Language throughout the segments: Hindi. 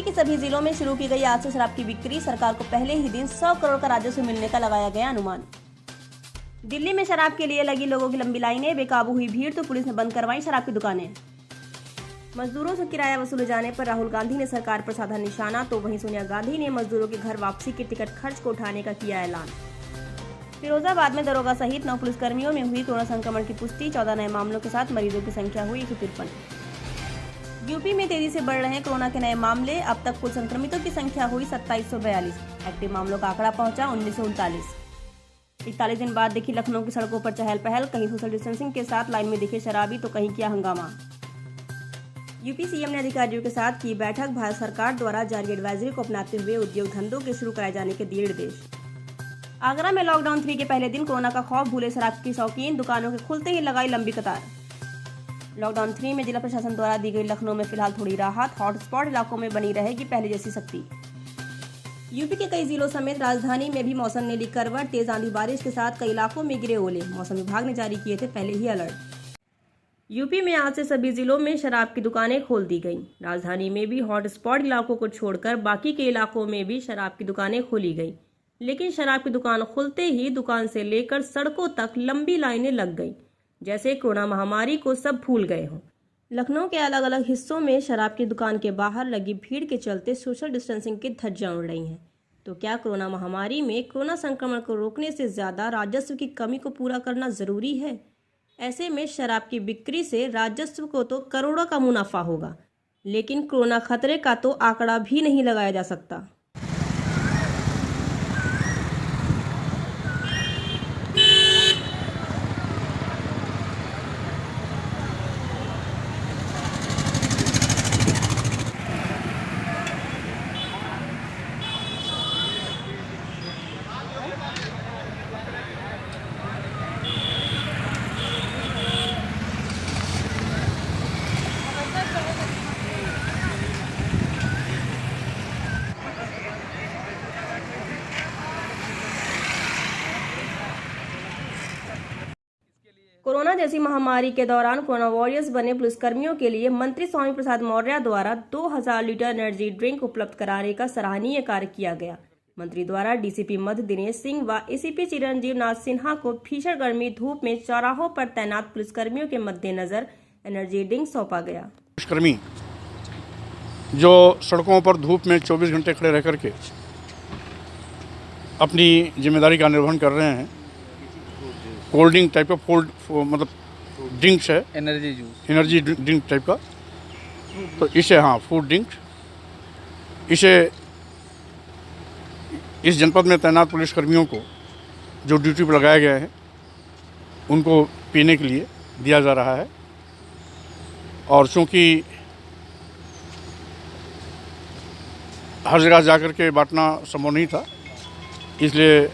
यूपी के सभी जिलों में शुरू की गई आज से शराब की बिक्री। सरकार को पहले ही दिन 100 करोड़ का राजस्व मिलने का लगाया गया अनुमान। दिल्ली में शराब के लिए लगी लोगों की लंबी लाइनें, बेकाबू हुई भीड़ तो पुलिस ने बंद करवाई शराब की दुकानें। मजदूरों से किराया वसूले जाने पर राहुल गांधी ने सरकार पर साधा निशाना, तो वहीं सोनिया गांधी ने मजदूरों के घर वापसी के टिकट खर्च को उठाने का किया ऐलान। फिरोजाबाद में दरोगा सहित 9 पुलिसकर्मियों में हुई कोरोना संक्रमण की पुष्टि। 14 नए मामलों के साथ मरीजों की संख्या हुई 153। यूपी में तेजी से बढ़ रहे हैं कोरोना के नए मामले। अब तक कुल संक्रमितों की संख्या हुई 2742। एक्टिव मामलों का आंकड़ा पहुंचा 1939। 41 दिन बाद दिखी लखनऊ की सड़कों पर चहल पहल। कहीं सोशल डिस्टेंसिंग के साथ लाइन में दिखे शराबी तो कहीं किया हंगामा। यूपी सीएम ने अधिकारियों के साथ की बैठक। भारत सरकार द्वारा जारी एडवाइजरी को अपनाते हुए उद्योग धंधों के शुरू कराए जाने के दिए निर्देश। आगरा में लॉकडाउन 3 के पहले दिन कोरोना का खौफ भूले शराब की शौकीन। दुकानों के खुलते ही लगाई लंबी कतार। लॉकडाउन 3 में जिला प्रशासन द्वारा दी गई लखनऊ में फिलहाल थोड़ी राहत। हॉटस्पॉट इलाकों में बनी रहेगी पहले जैसी सख्ती। यूपी के कई जिलों समेत राजधानी में भी मौसम ने ली करवट। तेज आंधी बारिश के साथ कई इलाकों में गिरे ओले। मौसम विभाग ने जारी किए थे पहले ही अलर्ट। यूपी में आज से सभी जिलों में शराब की दुकानें खोल दी गईं। राजधानी में भी हॉटस्पॉट इलाकों को छोड़कर बाकी के इलाकों में भी शराब की दुकानें खोली गईं। लेकिन शराब की दुकान खुलते ही दुकान से लेकर सड़कों तक लंबी लाइनें लग गईं, जैसे कोरोना महामारी को सब भूल गए हों। लखनऊ के अलग अलग हिस्सों में शराब की दुकान के बाहर लगी भीड़ के चलते सोशल डिस्टेंसिंग की धज्जियां उड़ रही हैं। तो क्या कोरोना महामारी में कोरोना संक्रमण को रोकने से ज्यादा राजस्व की कमी को पूरा करना जरूरी है? ऐसे में शराब की बिक्री से राजस्व को तो करोड़ों का मुनाफा होगा, लेकिन कोरोना खतरे का तो आंकड़ा भी नहीं लगाया जा सकता। कोरोना जैसी महामारी के दौरान कोरोना वॉरियर्स बने पुलिसकर्मियों के लिए मंत्री स्वामी प्रसाद मौर्य द्वारा 2000 लीटर एनर्जी ड्रिंक उपलब्ध कराने का सराहनीय कार्य किया गया। मंत्री द्वारा डीसीपी मध्य दिनेश सिंह व एसीपी चिरंजीव नाथ सिन्हा को भीषण गर्मी धूप में चौराहों पर तैनात पुलिसकर्मियों के मद्देनजर एनर्जी ड्रिंक सौंपा गया। पुलिसकर्मी जो सड़कों पर धूप में 24 घंटे खड़े रह करके अपनी जिम्मेदारी का निर्वहन कर रहे हैं। कोल्ड ड्रिंक टाइप का मतलब ड्रिंक्स है, एनर्जी ड्रिंक टाइप का, तो इसे फूड ड्रिंक, इसे इस जनपद में तैनात पुलिसकर्मियों को जो ड्यूटी पर लगाए गए हैं उनको पीने के लिए दिया जा रहा है। और चूँकि हर जगह जाकर के बांटना संभव नहीं था, इसलिए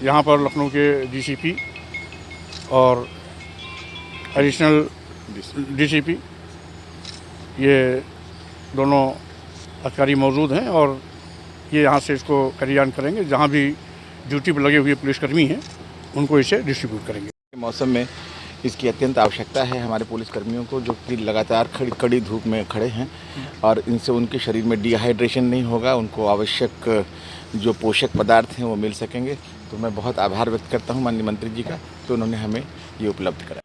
यहाँ पर लखनऊ के डीसीपी और एडिशनल डीसीपी ये दोनों अधिकारी मौजूद हैं और ये यहाँ से इसको कार्यान्वयन करेंगे। जहाँ भी ड्यूटी पर लगे हुए पुलिसकर्मी हैं उनको इसे डिस्ट्रीब्यूट करेंगे। मौसम में इसकी अत्यंत आवश्यकता है हमारे पुलिसकर्मियों को, जो कि लगातार कड़ी धूप में खड़े हैं और इनसे उनके शरीर में डिहाइड्रेशन नहीं होगा, उनको आवश्यक जो पोषक पदार्थ हैं वो मिल सकेंगे। तो मैं बहुत आभार व्यक्त करता हूं माननीय मंत्री जी का, तो उन्होंने हमें ये उपलब्ध कराया।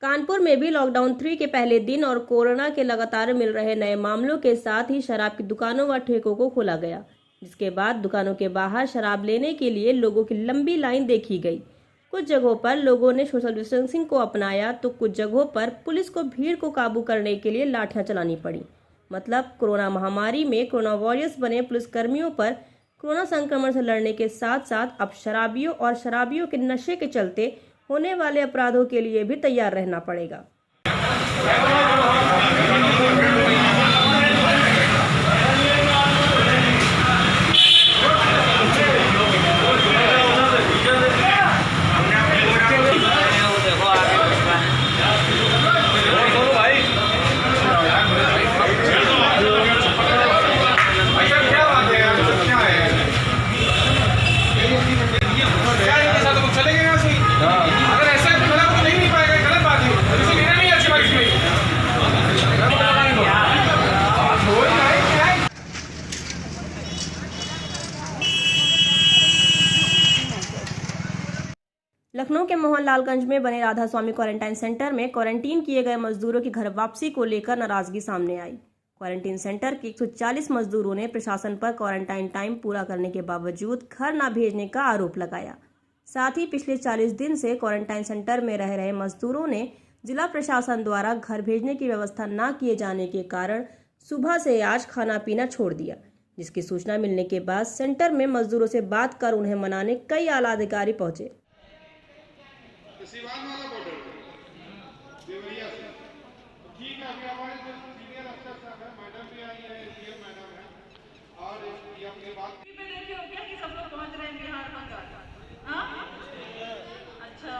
कानपुर में भी लॉकडाउन 3 के पहले दिन और कोरोना के लगातार मिल रहे नए मामलों के साथ ही शराब की दुकानों व ठेकों को खोला गया, जिसके बाद दुकानों के बाहर शराब लेने के लिए लोगों की लंबी लाइन देखी गई। कुछ जगहों पर लोगों ने सोशल डिस्टेंसिंग को अपनाया तो कुछ जगहों पर पुलिस को भीड़ को काबू करने के लिए लाठियां चलानी पड़ी। मतलब कोरोना महामारी में कोरोना वॉरियर्स बने पुलिसकर्मियों पर कोरोना संक्रमण से लड़ने के साथ साथ अब शराबियों और शराबियों के नशे के चलते होने वाले अपराधों के लिए भी तैयार रहना पड़ेगा। अगर ऐसा है तो नहीं पाएगा, गलत बात है। लालगंज में बने राधा स्वामी क्वारंटाइन सेंटर में क्वारंटीन किए गए मजदूरों की घर वापसी को लेकर नाराजगी सामने आई। क्वारंटीन सेंटर के 140 मजदूरों ने प्रशासन पर क्वारंटाइन टाइम पूरा करने के बावजूद घर न भेजने का आरोप लगाया। साथ ही पिछले 40 दिन से क्वारंटाइन सेंटर में रह रहे मजदूरों ने जिला प्रशासन द्वारा घर भेजने की व्यवस्था न किए जाने के कारण सुबह से आज खाना पीना छोड़ दिया, जिसकी सूचना मिलने के बाद सेंटर में मजदूरों से बात कर उन्हें मनाने कई आला अधिकारी पहुंचे। अच्छा,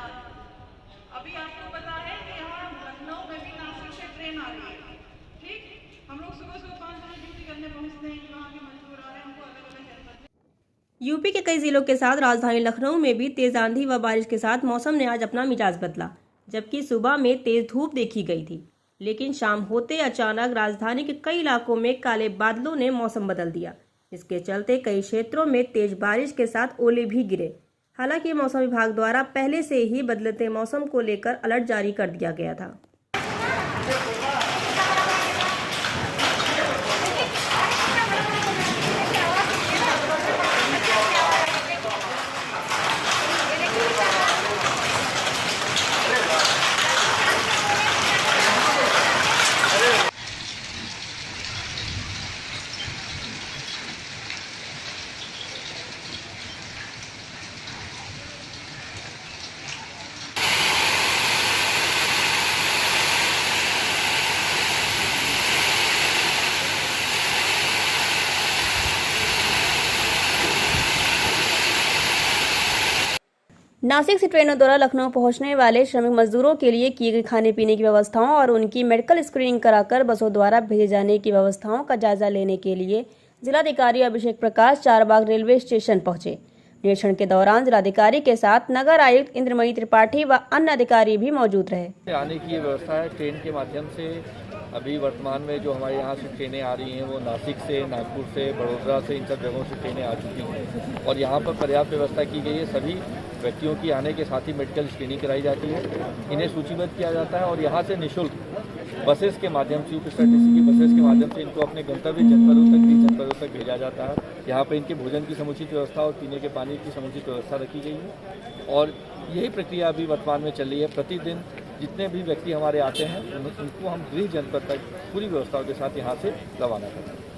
अभी आपको पता है कि यहाँ लखनऊ में भी नासिक से ट्रेन आ रही है। ठीक, हम लोग सुबह 5 बजे ड्यूटी करने पहुँचते हैं कि वहाँ के मजदूर आ रहे हैं, हमको अलग-अलग हेल्प करते हैं। यूपी के कई जिलों के साथ राजधानी लखनऊ में भी तेज आंधी व बारिश के साथ मौसम ने आज अपना मिजाज बदला। जबकि सुबह में तेज धूप देखी गई थी, लेकिन शाम होते अचानक राजधानी के कई इलाकों में काले बादलों ने मौसम बदल दिया, जिसके चलते कई क्षेत्रों में तेज बारिश के साथ ओले भी गिरे। हालांकि मौसम विभाग द्वारा पहले से ही बदलते मौसम को लेकर अलर्ट जारी कर दिया गया था। नासिक से ट्रेनों द्वारा लखनऊ पहुंचने वाले श्रमिक मजदूरों के लिए की गई खाने पीने की व्यवस्थाओं और उनकी मेडिकल स्क्रीनिंग कराकर बसों द्वारा भेजे जाने की व्यवस्थाओं का जायजा लेने के लिए जिलाधिकारी अभिषेक प्रकाश चारबाग रेलवे स्टेशन पहुंचे। निरीक्षण के दौरान जिलाधिकारी के साथ नगर आयुक्त इंद्रमणि त्रिपाठी व अन्य अधिकारी भी मौजूद रहे। आने की व्यवस्था है ट्रेन के माध्यम से। अभी वर्तमान में जो हमारे यहाँ से ट्रेनें आ रही हैं वो नासिक से, नागपुर से, बड़ोदरा से, इन सब जगहों से ट्रेनें आ चुकी हैं और यहाँ पर पर्याप्त व्यवस्था की गई है। सभी व्यक्तियों की आने के साथ ही मेडिकल स्क्रीनिंग कराई जाती है, इन्हें सूचीबद्ध किया जाता है और यहाँ से निःशुल्क बसेस के माध्यम से यूपीएसआरटीसी की बसेस के माध्यम से इनको अपने गंतव्य जनपदों तक भेजा जाता है। यहाँ पर इनके भोजन की समुचित व्यवस्था और पीने के पानी की समुचित व्यवस्था रखी गई है और यही प्रक्रिया अभी वर्तमान में चल रही है। प्रतिदिन जितने भी व्यक्ति हमारे आते हैं उनको हम गृह जनपद तक पूरी व्यवस्थाओं के साथ यहाँ से रवाना करते हैं।